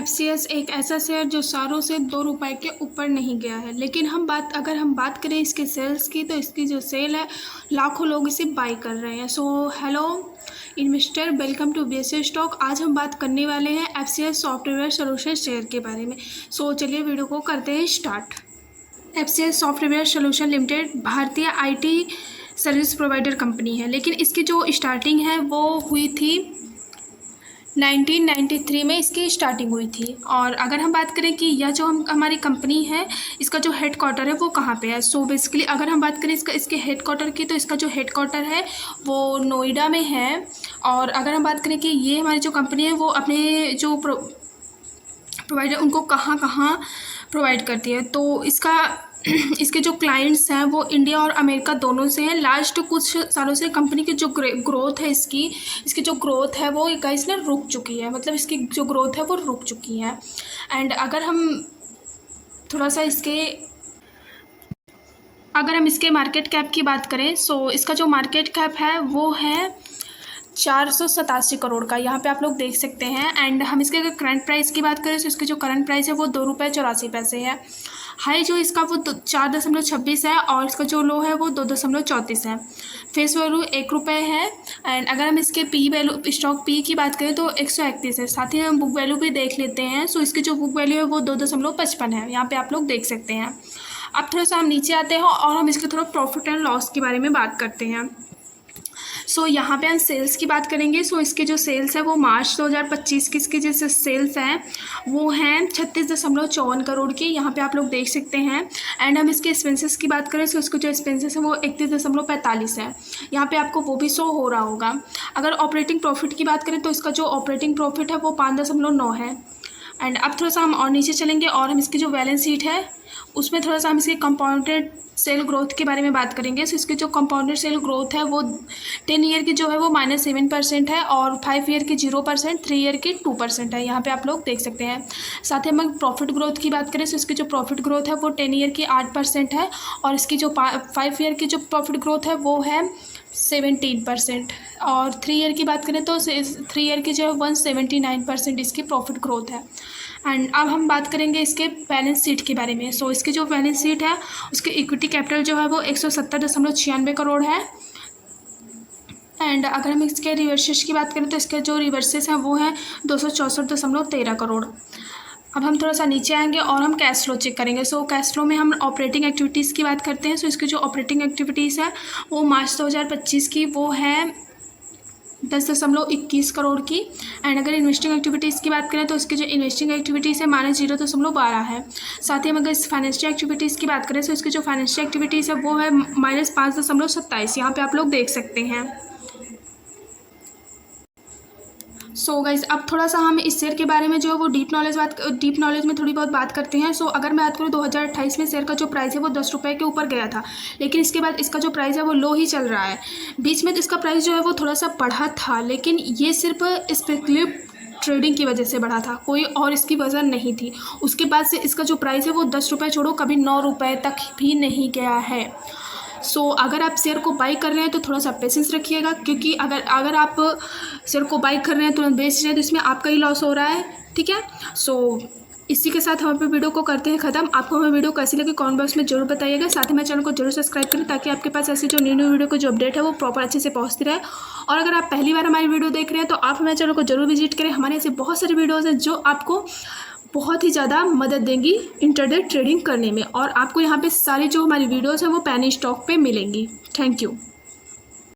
FCS एक ऐसा share जो सारों से 2 रुपए के ऊपर नहीं गया है, लेकिन अगर हम बात करें इसके सेल्स की, तो इसकी जो सेल है लाखों लोग इसे बाई कर रहे हैं। So hello investor, welcome to BSA stock. आज हम बात करने वाले हैं एफसीएस सॉफ्टवेयर सोल्यूशन शेयर के बारे में। सो चलिए वीडियो को करते हैं start. FCS software solution limited भारतीय आईटी सर्विस प्रोवाइडर कंपनी है, लेकिन इसकी जो स्टार्टिंग है वो हुई थी 1993 में इसकी स्टार्टिंग हुई थी। और अगर हम बात करें कि यह जो हमारी कंपनी है, इसका जो हेड क्वार्टर है वो कहाँ पे है। सो बेसिकली अगर हम बात करें इसके हेड क्वार्टर की, तो इसका जो हेड क्वार्टर है वो नोएडा में है। और अगर हम बात करें कि ये हमारी जो कंपनी है वो अपने जो प्रोवाइडर उनको कहाँ कहाँ प्रोवाइड करती है, तो इसके जो क्लाइंट्स हैं वो इंडिया और अमेरिका दोनों से हैं। लास्ट कुछ सालों से कंपनी की जो ग्रोथ है इसकी जो ग्रोथ है वो गाइस ना रुक चुकी है, मतलब इसकी जो ग्रोथ है वो रुक चुकी है। एंड अगर हम इसके मार्केट कैप की बात करें, सो इसका जो मार्केट कैप है वो है 487 करोड़ का, यहाँ पे आप लोग देख सकते हैं। एंड हम इसके अगर करंट प्राइस की बात करें तो इसकी जो करंट प्राइस है वो 2 रुपये 84 पैसे है। हाई जो इसका वो 4.26 है और इसका जो लो है वो 2.34 है। फेस वैल्यू 1 रुपये है। एंड अगर हम इसके स्टॉक पी की बात करें तो 131 है। साथ ही हम बुक वैल्यू भी देख लेते हैं। सो इसकी जो बुक वैल्यू है वो 2.55 है, यहाँ पे आप लोग देख सकते हैं। अब थोड़ा सा हम नीचे आते हैं और हम इसके थोड़ा प्रॉफिट एंड लॉस के बारे में बात करते हैं। सो यहाँ पे हम सेल्स की बात करेंगे। सो इसके जो सेल्स है वो मार्च 2025 की इसकी जो सेल्स हैं वो हैं 36.54 करोड़ की, यहाँ पे आप लोग देख सकते हैं। एंड हम इसके एक्सपेंसेस की बात करें तो इसको जो एक्सपेंसेस है वो 31.45 है, यहाँ पे आपको वो भी शो हो रहा होगा। अगर ऑपरेटिंग प्रॉफिट की बात करें तो इसका जो ऑपरेटिंग प्रॉफिट है वो 5.9 है। एंड अब थोड़ा सा हम और नीचे चलेंगे और हम इसकी जो बैलेंस शीट है उसमें थोड़ा सा हम इसके कंपाउंडेड सेल ग्रोथ के बारे में बात करेंगे। सो इसकी जो कंपाउंडेड सेल ग्रोथ है वो 10 ईयर की जो है वो -7% है और 5 ईयर की 0%, 3 ईयर की 2% है, यहाँ पे आप लोग देख सकते हैं। साथ ही हम प्रॉफिट ग्रोथ की बात करें तो इसकी जो प्रॉफिट ग्रोथ है वो 10 ईयर की 8% है और इसकी जो 5 ईयर की जो प्रॉफिट ग्रोथ है वो है 17%। और 3 ईयर की बात करें तो 3 ईयर की जो है 179% इसकी प्रॉफिट ग्रोथ है। एंड अब हम बात करेंगे इसके बैलेंस शीट के बारे में। सो इसकी जो बैलेंस शीट है उसके इक्विटी कैपिटल जो है वो 170.96 करोड़ है। एंड अगर हम इसके रिवर्सेस की बात करें तो इसके जो रिवर्सेस हैं वो हैं 264.13 करोड़। अब हम थोड़ा सा नीचे आएंगे और हम कैश फ्लो चेक करेंगे। सो कैश फ्लो में हम ऑपरेटिंग एक्टिविटीज़ की बात करते हैं। सो इसकी जो ऑपरेटिंग एक्टिविटीज़ है वो मार्च 2025 की वो है 10.21 करोड़ की। एंड अगर इन्वेस्टिंग एक्टिविटीज़ की बात करें तो इसकी जो इन्वेस्टिंग एक्टिविटीज़ है -0.12 है। साथ ही हम अगर इस फाइनेंशियल एक्टिविटीज़ की बात करें तो इसकी जो फाइनेंशियल एक्टिविटीज़ है वो है -5.27, यहाँ पे आप लोग देख सकते हैं। सो गाइज अब थोड़ा सा हम इस शेयर के बारे में जो है वो डीप नॉलेज में थोड़ी बहुत बात करते हैं। सो अगर मैं बात करूँ 2028 में शेयर का जो प्राइस है वो 10 रुपये के ऊपर गया था, लेकिन इसके बाद इसका जो प्राइस है वो लो ही चल रहा है। बीच में तो इसका प्राइस जो है वो थोड़ा सा बढ़ा था, लेकिन ये सिर्फ स्पेकुलेटिव ट्रेडिंग की वजह से बढ़ा था, कोई और इसकी वजह नहीं थी। उसके बाद से इसका जो प्राइस है वो 10 रुपये छोड़ो कभी 9 रुपये तक भी नहीं गया है। सो अगर आप शेयर को बाई कर रहे हैं तो थोड़ा सा पेशेंस रखिएगा, क्योंकि अगर आप शेयर को बाई कर रहे हैं तुरंत बेच रहे हैं तो इसमें आपका ही लॉस हो रहा है, ठीक है। सो इसी के साथ हम अपने वीडियो को करते हैं ख़त्म। आपको हमें वीडियो कैसी लगी कमेंट बॉक्स में जरूर बताइएगा। साथ ही मेरे चैनल को जरूर सब्सक्राइब करें ताकि आपके पास ऐसी जो न्यू वीडियो को जो अपडेट है वो प्रॉपर अच्छे से पहुंचती रहे। और अगर आप पहली बार हमारी वीडियो देख रहे हैं तो आप हमारे चैनल को जरूर विजिट करें। हमारे ऐसे बहुत सारी वीडियोज़ हैं जो आपको बहुत ही ज़्यादा मदद देंगी इंटरडे ट्रेडिंग करने में, और आपको यहाँ पे सारी जो हमारी वीडियोस हैं वो पेनी स्टॉक पे मिलेंगी। Thank you.